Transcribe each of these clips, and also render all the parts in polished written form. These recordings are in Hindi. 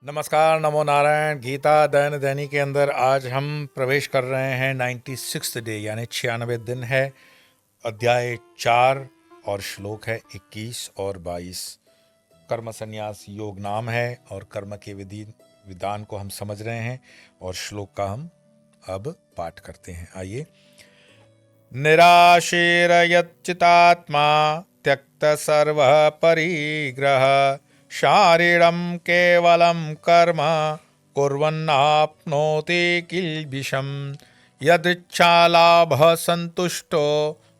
नमस्कार, नमो नारायण। गीता दैन दैनी के अंदर आज हम प्रवेश कर रहे हैं 96 डे यानी 96 दिन है। अध्याय 4 और श्लोक है 21 और 22। कर्म संन्यास योग नाम है और कर्म के विधि विधान को हम समझ रहे हैं और श्लोक का हम अब पाठ करते हैं। आइए। निराशीरयच्चितात्मा त्यक्त सर्व परिग्रह शारीरं केवलं कर्म कुर्वन्नाप्नोति किल्बिषम् यदृच्छालाभः सन्तुष्टो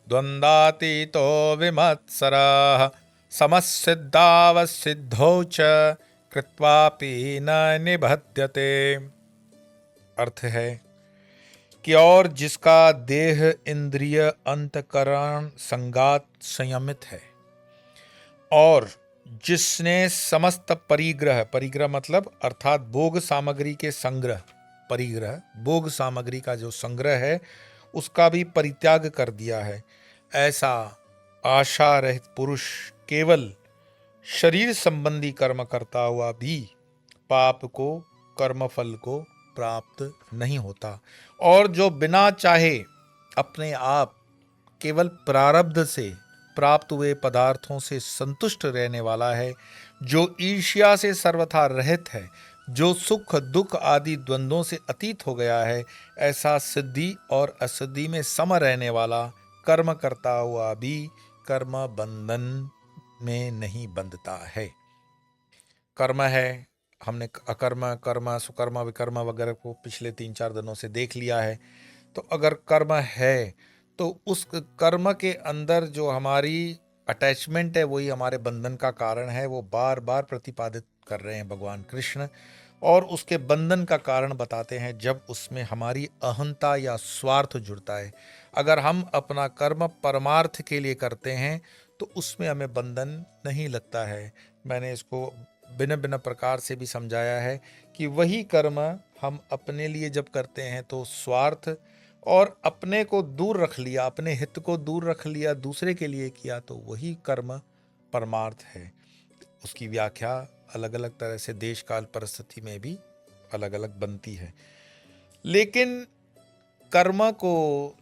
द्वन्द्वातीतो विमत्सरः समसिद्धावसिद्धौ च कृत्वापि न निबध्यते। अर्थ है कि और जिसका देह इंद्रिय अंतकरण संगात संयमित है और जिसने समस्त परिग्रह मतलब अर्थात भोग सामग्री के संग्रह, परिग्रह भोग सामग्री का जो संग्रह है उसका भी परित्याग कर दिया है, ऐसा आशा रहित पुरुष केवल शरीर संबंधी कर्म करता हुआ भी पाप को, कर्मफल को प्राप्त नहीं होता। और जो बिना चाहे अपने आप केवल प्रारब्ध से प्राप्त हुए पदार्थों से संतुष्ट रहने वाला है, जो ईर्ष्या से सर्वथा रहित है, जो सुख दुख आदि द्वंद्वों से अतीत हो गया है, ऐसा सिद्धि और असिद्धि में सम रहने वाला कर्म करता हुआ भी कर्म बंधन में नहीं बंधता है। कर्म है, हमने अकर्म, कर्म, सुकर्म, विकर्म वगैरह को पिछले 3-4 दिनों से देख लिया है। तो अगर कर्म है तो उस कर्म के अंदर जो हमारी अटैचमेंट है वही हमारे बंधन का कारण है। वो बार बार प्रतिपादित कर रहे हैं भगवान कृष्ण, और उसके बंधन का कारण बताते हैं जब उसमें हमारी अहंता या स्वार्थ जुड़ता है। अगर हम अपना कर्म परमार्थ के लिए करते हैं तो उसमें हमें बंधन नहीं लगता है। मैंने इसको भिन्न भिन्न प्रकार से भी समझाया है कि वही कर्म हम अपने लिए जब करते हैं तो स्वार्थ, और अपने को दूर रख लिया, अपने हित को दूर रख लिया, दूसरे के लिए किया, तो वही कर्म परमार्थ है। उसकी व्याख्या अलग अलग तरह से देश काल परिस्थिति में भी अलग अलग बनती है। लेकिन कर्म को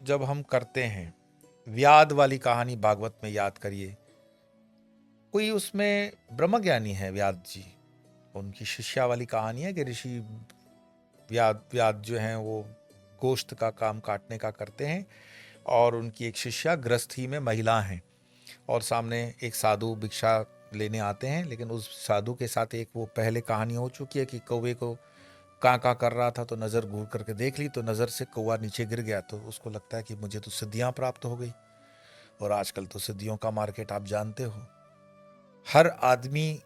जब हम करते हैं, व्याद वाली कहानी भागवत में याद करिए। कोई उसमें ब्रह्मज्ञानी है व्याद जी, उनकी शिष्या वाली कहानी है कि ऋषि व्याद जो हैं वो गोश्त का काम काटने का करते हैं और उनकी एक शिष्या गृहस्थी में महिला हैं, और सामने एक साधु भिक्षा लेने आते हैं। लेकिन उस साधु के साथ एक वो पहले कहानी हो चुकी है कि कौवे को कां कर रहा था तो नज़र घूर करके देख ली, तो नज़र से कौवा नीचे गिर गया, तो उसको लगता है कि मुझे तो सिद्धियां प्राप्त हो गई। और आजकल तो सिद्धियों का मार्केट आप जानते हो। हर आदमी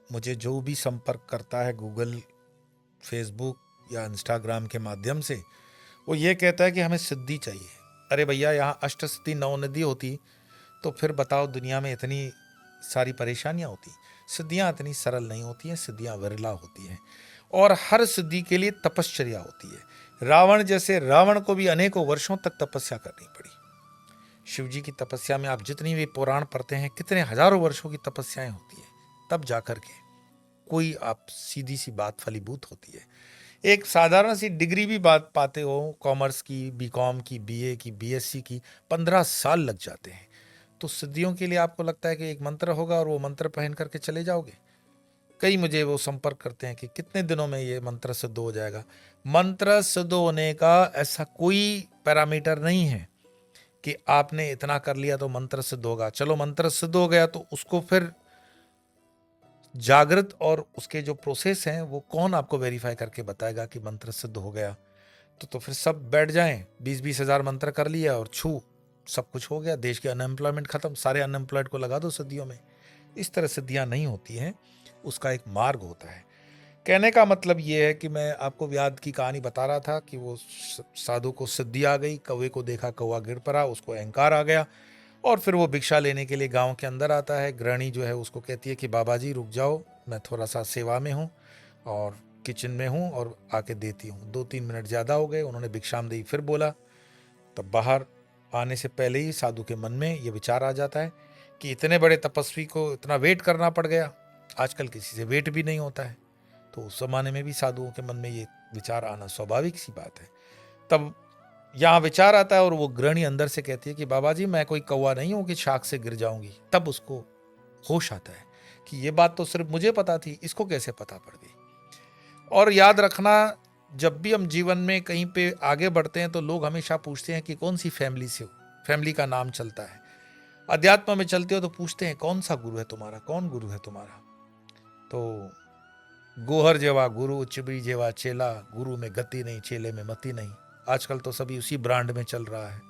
मुझे जो भी संपर्क करता है गूगल, फेसबुक या इंस्टाग्राम के माध्यम से, वो ये कहता है कि हमें सिद्धि चाहिए। अरे भैया, यहाँ अष्ट सिद्धि 9 निधि होती तो फिर बताओ दुनिया में इतनी सारी परेशानियां होती। सिद्धियां इतनी सरल नहीं होती हैं, सिद्धियां विरला होती हैं, और हर सिद्धि के लिए तपश्चर्या होती है। रावण जैसे रावण को भी अनेकों वर्षों तक तपस्या करनी पड़ी। शिव जी की तपस्या में आप जितनी भी पुराण पढ़ते हैं, कितने हजारों वर्षों की तपस्याएं होती है, तब जाकर के कोई आप सीधी सी बात फलीभूत होती है। एक साधारण सी डिग्री भी बात पाते हो, कॉमर्स की, बीकॉम की, बीए की, बीएससी की, 15 साल लग जाते हैं। तो सिद्धियों के लिए आपको लगता है कि एक मंत्र होगा और वो मंत्र पहन करके चले जाओगे। कई मुझे वो संपर्क करते हैं कि कितने दिनों में ये मंत्र सिद्ध हो जाएगा। मंत्र सिद्ध होने का ऐसा कोई पैरामीटर नहीं है कि आपने इतना कर लिया तो मंत्र सिद्ध होगा। चलो मंत्र सिद्ध हो गया तो उसको फिर जागृत और उसके जो प्रोसेस हैं वो कौन आपको वेरीफाई करके बताएगा कि मंत्र सिद्ध हो गया। तो फिर सब बैठ जाएं, 20-20 हजार मंत्र कर लिया और छू सब कुछ हो गया, देश की अनएम्प्लॉयमेंट खत्म, सारे अनएम्प्लॉयड को लगा दो सिद्धियों में। इस तरह सिद्धियां नहीं होती हैं, उसका एक मार्ग होता है। कहने का मतलब ये है कि मैं आपको व्याध की कहानी बता रहा था कि वो साधु को सिद्धि आ गई, कौवे को देखा कौवा गिर पड़ा, उसको अहंकार आ गया, और फिर वो भिक्षा लेने के लिए गांव के अंदर आता है। गृहिणी जो है उसको कहती है कि बाबा जी रुक जाओ, मैं थोड़ा सा सेवा में हूँ और किचन में हूँ और आके देती हूँ। 2-3 मिनट ज़्यादा हो गए, उन्होंने भिक्षामदेही फिर बोला। तब बाहर आने से पहले ही साधु के मन में ये विचार आ जाता है कि इतने बड़े तपस्वी को इतना वेट करना पड़ गया। आजकल किसी से वेट भी नहीं होता है, तो उस जमाने में भी साधुओं के मन में ये विचार आना स्वाभाविक सी बात है। तब यहाँ विचार आता है और वो गृहिणी अंदर से कहती है कि बाबा जी मैं कोई कौवा नहीं हूं कि शाख से गिर जाऊंगी। तब उसको होश आता है कि ये बात तो सिर्फ मुझे पता थी, इसको कैसे पता पड़ गई। और याद रखना, जब भी हम जीवन में कहीं पे आगे बढ़ते हैं तो लोग हमेशा पूछते हैं कि कौन सी फैमिली से हो, फैमिली का नाम चलता है। अध्यात्म में चलते हो तो पूछते हैं कौन सा गुरु है तुम्हारा, कौन गुरु है तुम्हारा। तो गोहर जेवा गुरु, चिबड़ी जेवा चेला, गुरु में गति नहीं, चेले में मति नहीं। आजकल तो सभी उसी ब्रांड में चल रहा है।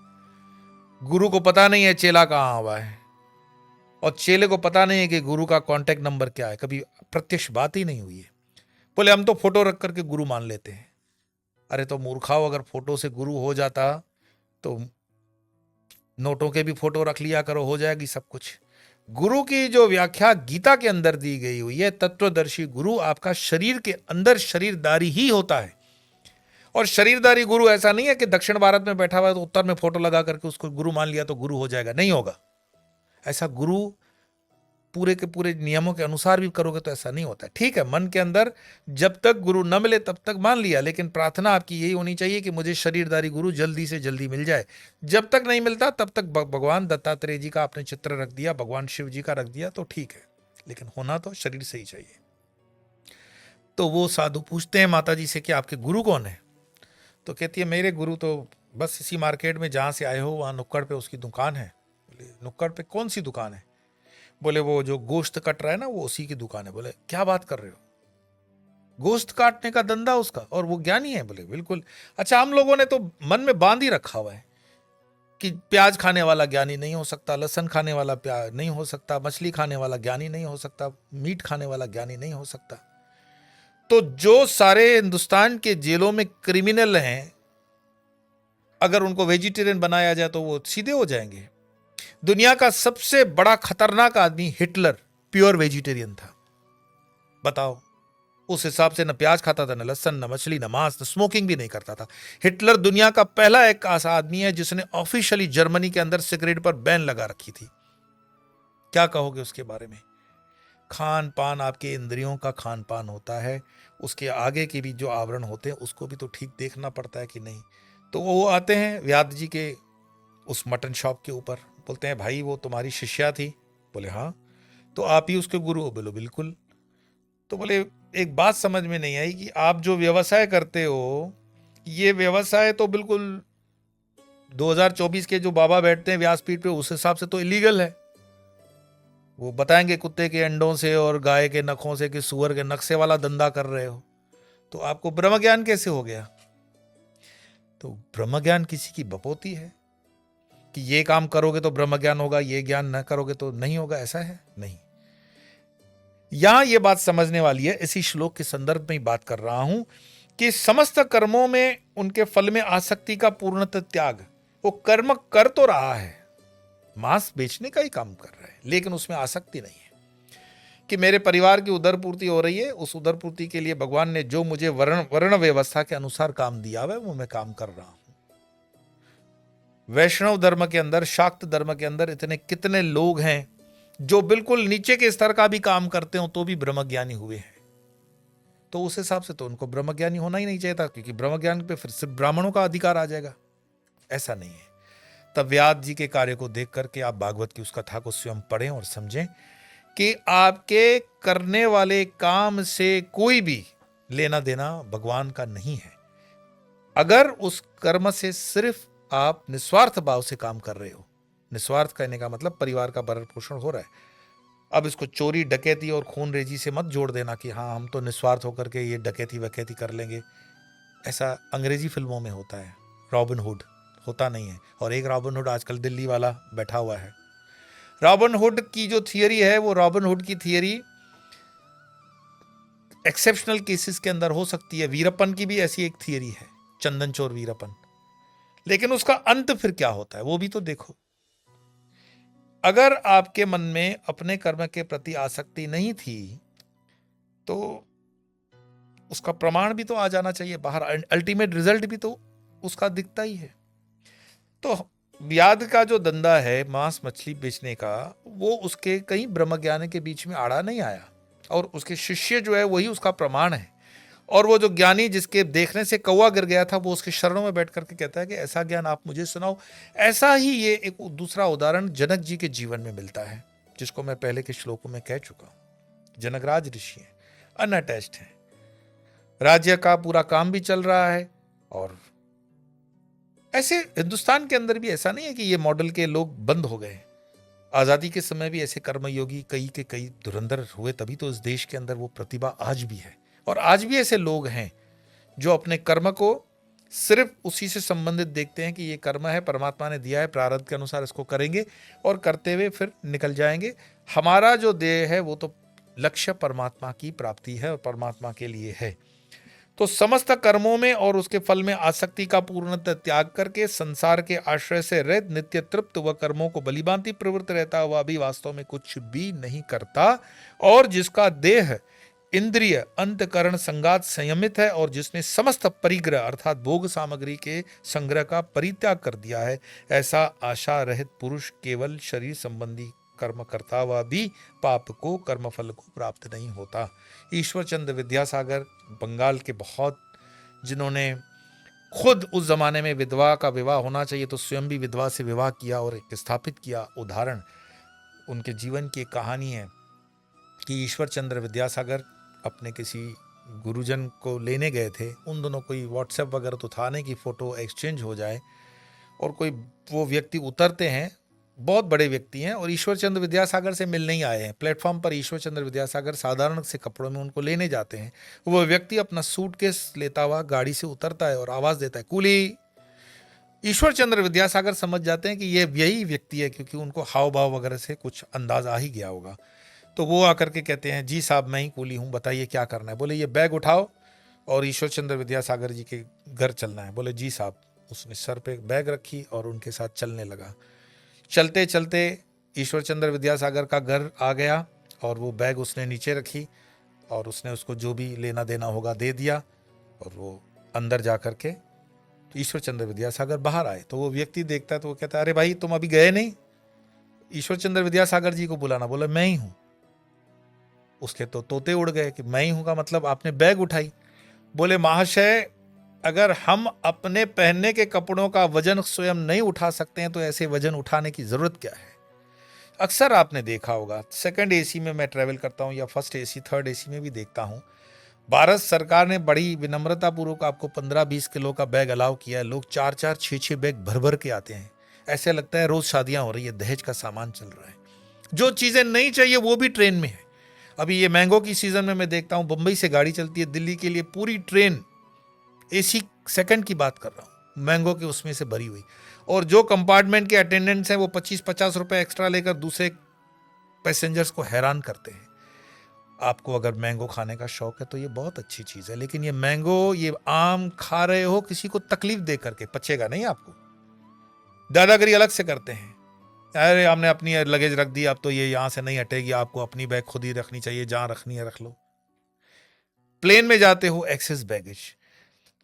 गुरु को पता नहीं है चेला कहाँ हुआ है, और चेले को पता नहीं है कि गुरु का कांटेक्ट नंबर क्या है। कभी प्रत्यक्ष बात ही नहीं हुई है। बोले हम तो फोटो रख करके गुरु मान लेते हैं। अरे तो मूर्खाओ, अगर फोटो से गुरु हो जाता तो नोटों के भी फोटो रख लिया करो, हो जाएगी सब कुछ। गुरु की जो व्याख्या गीता के अंदर दी गई हुई है, तत्वदर्शी गुरु आपका शरीर के अंदर शरीरदारी ही होता है। और शरीरदारी गुरु ऐसा नहीं है कि दक्षिण भारत में बैठा हुआ है तो उत्तर में फोटो लगा करके उसको गुरु मान लिया तो गुरु हो जाएगा, नहीं होगा ऐसा। गुरु पूरे के पूरे नियमों के अनुसार भी करोगे तो ऐसा नहीं होता। ठीक है, मन के अंदर जब तक गुरु न मिले तब तक मान लिया, लेकिन प्रार्थना आपकी यही होनी चाहिए कि मुझे शरीरदारी गुरु जल्दी से जल्दी मिल जाए। जब तक नहीं मिलता तब तक भगवान दत्तात्रेय जी का आपने चित्र रख दिया, भगवान शिव जी का रख दिया तो ठीक है, लेकिन होना तो शरीर से ही चाहिए। तो वो साधु पूछते हैं माता जी से कि आपके गुरु कौन है। तो कहती है मेरे गुरु तो बस इसी मार्केट में जहाँ से आए हो वहाँ नुक्कड़ पे उसकी दुकान है। बोले नुक्कड़ पे कौन सी दुकान है? बोले वो जो गोश्त कट रहा है ना वो उसी की दुकान है। बोले क्या बात कर रहे हो, गोश्त काटने का धंधा उसका, और वो ज्ञानी है? बोले बिल्कुल। अच्छा, हम लोगों ने तो मन में बांध ही रखा हुआ है कि प्याज खाने वाला ज्ञानी नहीं हो सकता, लहसुन खाने वाला प्याज नहीं हो सकता, मछली खाने वाला ज्ञानी नहीं हो सकता, मीट खाने वाला ज्ञानी नहीं हो सकता। तो जो सारे हिंदुस्तान के जेलों में क्रिमिनल हैं, अगर उनको वेजिटेरियन बनाया जाए तो वो सीधे हो जाएंगे। दुनिया का सबसे बड़ा खतरनाक आदमी हिटलर प्योर वेजिटेरियन था। बताओ, उस हिसाब से न प्याज खाता था, न लहसुन, न मछली, न मांस, न स्मोकिंग भी नहीं करता था। हिटलर दुनिया का पहला एक ऐसा आदमी है जिसने ऑफिशियली जर्मनी के अंदर सिगरेट पर बैन लगा रखी थी। क्या कहोगे उसके बारे में? खान पान आपके इंद्रियों का खान पान होता है, उसके आगे के भी जो आवरण होते हैं उसको भी तो ठीक देखना पड़ता है कि नहीं। तो वो आते हैं व्याध जी के उस मटन शॉप के ऊपर, बोलते हैं भाई वो तुम्हारी शिष्या थी? बोले हाँ। तो आप ही उसके गुरु हो? बोलो बिल्कुल। तो बोले एक बात समझ में नहीं आई कि आप जो व्यवसाय करते हो, ये व्यवसाय तो बिल्कुल 2024 के जो बाबा बैठते हैं व्यासपीठ पे उस हिसाब से तो इलीगल है। वो बताएंगे कुत्ते के अंडों से और गाय के नखों से कि सुअर के नख से वाला धंधा कर रहे हो, तो आपको ब्रह्म ज्ञान कैसे हो गया? तो ब्रह्म ज्ञान किसी की बपोती है कि ये काम करोगे तो ब्रह्म ज्ञान होगा, ये ज्ञान न करोगे तो नहीं होगा, ऐसा है नहीं। यहां ये बात समझने वाली है, इसी श्लोक के संदर्भ में ही बात कर रहा हूं कि समस्त कर्मों में उनके फल में आसक्ति का पूर्णतः त्याग। वो कर्म कर तो रहा है, मांस बेचने का ही काम कर रहा है, लेकिन उसमें आसक्ति नहीं है कि मेरे परिवार की उदर पूर्ति हो रही है, उस उदर पूर्ति के लिए भगवान ने जो मुझे वर्ण व्यवस्था के अनुसार काम दिया हुआ है वो मैं काम कर रहा हूं। वैष्णव धर्म के अंदर, शाक्त धर्म के अंदर इतने कितने लोग हैं जो बिल्कुल नीचे के स्तर का भी काम करते हो तो भी ब्रह्मज्ञानी हुए हैं। तो उस हिसाब से तो उनको ब्रह्मज्ञानी होना ही नहीं चाहिए था, क्योंकि ब्रह्मज्ञान पे फिर सिर्फ ब्राह्मणों का अधिकार आ जाएगा। ऐसा नहीं है। तब व्यास जी के कार्य को देख करके आप भागवत की उस कथा को स्वयं पढ़ें और समझें कि आपके करने वाले काम से कोई भी लेना देना भगवान का नहीं है। अगर उस कर्म से सिर्फ आप निस्वार्थ भाव से काम कर रहे हो, निस्वार्थ कहने का मतलब परिवार का भरण पोषण हो रहा है। अब इसको चोरी डकैती और खून रेजी से मत जोड़ देना कि हाँ हम तो निस्वार्थ होकर के ये डकैती वकैती कर लेंगे। ऐसा अंग्रेजी फिल्मों में होता है, रॉबिन हुड होता नहीं है। और एक रॉबिन हुड आजकल दिल्ली वाला बैठा हुआ है। रॉबिन हुड की जो थियरी है वो रॉबिन हुड की थियरी एक्सेप्शनल केसेस के अंदर हो सकती है। वीरप्पन की भी ऐसी एक थियरी है, चंदन चोर वीरप्पन। लेकिन उसका अंत फिर क्या होता है वो भी तो देखो। अगर आपके मन में अपने कर्म के प्रति आसक्ति नहीं थी तो उसका प्रमाण भी तो आ जाना चाहिए बाहर, अल्टीमेट रिजल्ट भी तो उसका दिखता ही है। तो व्याध का जो धंधा है मांस मछली बेचने का, वो उसके कहीं ब्रह्म ज्ञान के बीच में आड़ा नहीं आया। और उसके शिष्य जो है वही उसका प्रमाण है। और वो जो ज्ञानी जिसके देखने से कौवा गिर गया था, वो उसके शरणों में बैठ करके कहता है कि ऐसा ज्ञान आप मुझे सुनाओ। ऐसा ही ये एक दूसरा उदाहरण जनक जी के जीवन में मिलता है, जिसको मैं पहले के श्लोकों में कह चुका हूं। जनकराज ऋषि हैं, अनअटैच्ड हैं, राज्य का पूरा काम भी चल रहा है। और ऐसे हिंदुस्तान के अंदर भी ऐसा नहीं है कि ये मॉडल के लोग बंद हो गए। आजादी के समय भी ऐसे कर्मयोगी कई के कई धुरंधर हुए, तभी तो इस देश के अंदर वो प्रतिभा आज भी है। और आज भी ऐसे लोग हैं जो अपने कर्म को सिर्फ उसी से संबंधित देखते हैं कि ये कर्म है, परमात्मा ने दिया है, प्रारब्ध के अनुसार इसको करेंगे और करते हुए फिर निकल जाएंगे। हमारा जो देह है वो तो लक्ष्य परमात्मा की प्राप्ति है और परमात्मा के लिए है। तो समस्त कर्मों में और उसके फल में आसक्ति का पूर्णतः त्याग करके संसार के आश्रय से रहित नित्य तृप्त व कर्मों को बलिभांति प्रवृत्त रहता हुआ भी वास्तव में कुछ भी नहीं करता, और जिसका देह इंद्रिय अंतकरण संगात संयमित है और जिसने समस्त परिग्रह अर्थात भोग सामग्री के संग्रह का परित्याग कर दिया है, ऐसा आशा रहित पुरुष केवल शरीर संबंधी कर्म करता हुआ भी पाप को कर्मफल को प्राप्त नहीं होता। ईश्वर चंद्र विद्यासागर बंगाल के बहुत, जिन्होंने खुद उस जमाने में विधवा का विवाह होना चाहिए तो स्वयं भी विधवा से विवाह किया और एक स्थापित किया उदाहरण, उनके जीवन की एक कहानी है कि ईश्वर चंद्र विद्यासागर अपने किसी गुरुजन को लेने गए थे। उन दोनों कोई व्हाट्सएप वगैरह तो था नहीं कि फ़ोटो एक्सचेंज हो जाए, और कोई वो व्यक्ति उतरते हैं, बहुत बड़े व्यक्ति हैं, और ईश्वर चंद्र विद्यासागर से मिलने ही आए हैं। प्लेटफॉर्म पर ईश्वर चंद्र विद्यासागर साधारण से कपड़ों में उनको लेने जाते हैं। वो व्यक्ति अपना सूटकेस लेता हुआ गाड़ी से उतरता है और आवाज़ देता है, कूली। ईश्वर चंद्र विद्यासागर समझ जाते हैं कि ये यही व्यक्ति है, क्योंकि उनको हाव भाव वगैरह से कुछ अंदाज आ ही गया होगा। तो वो आकर के कहते हैं, जी साहब मैं ही कूली हूँ, बताइए क्या करना है। बोले ये बैग उठाओ और ईश्वर चंद्र विद्यासागर जी के घर चलना है। बोले जी साहब। उसने सर पे बैग रखी और उनके साथ चलने लगा। चलते चलते ईश्वर चंद्र विद्यासागर का घर आ गया और वो बैग उसने नीचे रखी और उसने उसको जो भी लेना देना होगा दे दिया, और वो अंदर जा कर के ईश्वर चंद्र विद्यासागर बाहर आए। तो वो व्यक्ति देखता है तो वो कहता है, अरे भाई तुम अभी गए नहीं, ईश्वर चंद्र विद्यासागर जी को बुलाना। बोला मैं ही हूँ। उसके तो तोते उड़ गए कि मैं ही हूँ का मतलब आपने बैग उठाई। बोले महाशय, अगर हम अपने पहनने के कपड़ों का वजन स्वयं नहीं उठा सकते हैं तो ऐसे वजन उठाने की जरूरत क्या है। अक्सर आपने देखा होगा, सेकंड एसी में मैं ट्रैवल करता हूं या फर्स्ट एसी थर्ड एसी में भी देखता हूं, भारत सरकार ने बड़ी विनम्रता पूर्वक आपको 15-20 किलो का बैग अलाउ किया है। लोग 4-4 6-6 बैग भर भर के आते हैं। ऐसे लगता है रोज शादियां हो रही है, दहेज का सामान चल रहा है। जो चीजें नहीं चाहिए वो भी ट्रेन में है। अभी ये मैंगो की सीजन में मैं देखता हूं, बंबई से गाड़ी चलती है दिल्ली के लिए, पूरी ट्रेन एसी सेकंड की बात कर रहा हूं, मैंगो के उसमें से भरी हुई, और जो कंपार्टमेंट के अटेंडेंट्स हैं वो 25-50 रुपए एक्स्ट्रा लेकर दूसरे पैसेंजर्स को हैरान करते हैं। आपको अगर मैंगो खाने का शौक है तो ये बहुत अच्छी चीज है, लेकिन ये मैंगो, ये आम खा रहे हो किसी को तकलीफ दे करके, पचेगा नहीं आपको। दादागिरी अलग से करते हैं, अरे हमने अपनी लगेज रख दी, अब तो ये यहां से नहीं हटेगी, आपको अपनी बैग खुद ही रखनी चाहिए, जहां रखनी है रख लो। प्लेन में जाते हो, एक्सेस बैगेज।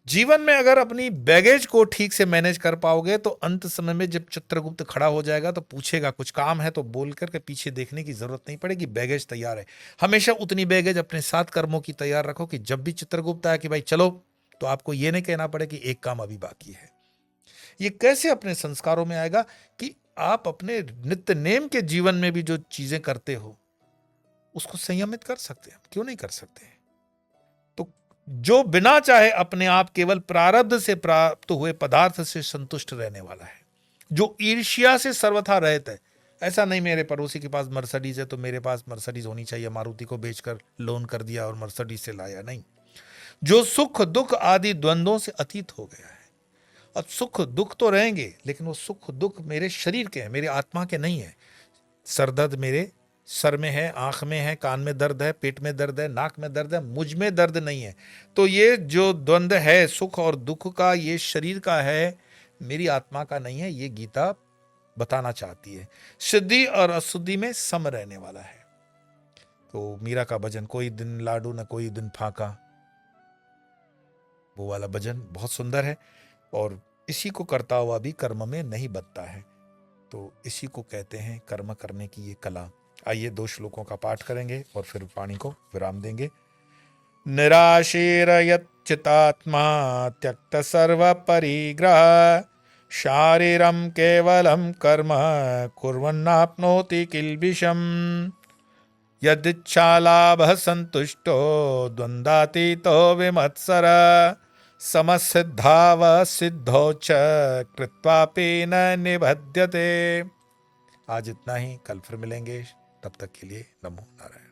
जीवन में अगर अपनी बैगेज को ठीक से मैनेज कर पाओगे तो अंत समय में जब चित्रगुप्त खड़ा हो जाएगा तो पूछेगा कुछ काम है, तो बोल करके पीछे देखने की जरूरत नहीं पड़ेगी, बैगेज तैयार है। हमेशा उतनी बैगेज अपने साथ कर्मों की तैयार रखो कि जब भी चित्रगुप्त आए कि भाई चलो, तो आपको यह नहीं कहना पड़े कि एक काम अभी बाकी है। ये कैसे अपने संस्कारों में आएगा कि आप अपने नित्य नेम के जीवन में भी जो चीजें करते हो उसको संयमित कर सकते हैं, क्यों नहीं कर सकते। तो जो बिना चाहे अपने आप केवल प्रारब्ध से प्राप्त हुए पदार्थ से संतुष्ट रहने वाला है, जो ईर्ष्या से सर्वथा रहित है। ऐसा नहीं मेरे पड़ोसी के पास मर्सिडीज है तो मेरे पास मर्सिडीज होनी चाहिए, मारुति को बेचकर लोन कर दिया और मर्सिडीज से लाया, नहीं। जो सुख दुख आदि द्वंद्वों से अतीत हो गया है। अब सुख दुख तो रहेंगे, लेकिन वो सुख दुख मेरे शरीर के हैं, मेरे आत्मा के नहीं है। सरदर्द मेरे सर में है, आंख में है, कान में दर्द है, पेट में दर्द है, नाक में दर्द है, मुझ में दर्द नहीं है। तो ये जो द्वंद्व है सुख और दुख का, ये शरीर का है, मेरी आत्मा का नहीं है। ये गीता बताना चाहती है। सिद्धि और अशुद्धि में सम रहने वाला है। तो मीरा का भजन, कोई दिन लाडू न कोई दिन फाका, वो वाला भजन बहुत सुंदर है। और इसी को करता हुआ भी कर्म में नहीं बदता है। तो इसी को कहते हैं कर्म करने की ये कला। आइए 2 श्लोकों का पाठ करेंगे और फिर वाणी को विराम देंगे। निराशीरयच्चितात्मा त्यक्त सर्व परिग्रह शारीरम केवलम कर्म कुर्वन्नाप्नोति किल्बिषम् यदिच्छालाभः संतुष्टो द्वन्द्वातीतो विमत्सर समसिद्धावसिद्धौ च कृत्वापि न निबध्यते। आज इतना ही, कल फिर मिलेंगे। तब तक के लिए नमो नारायण।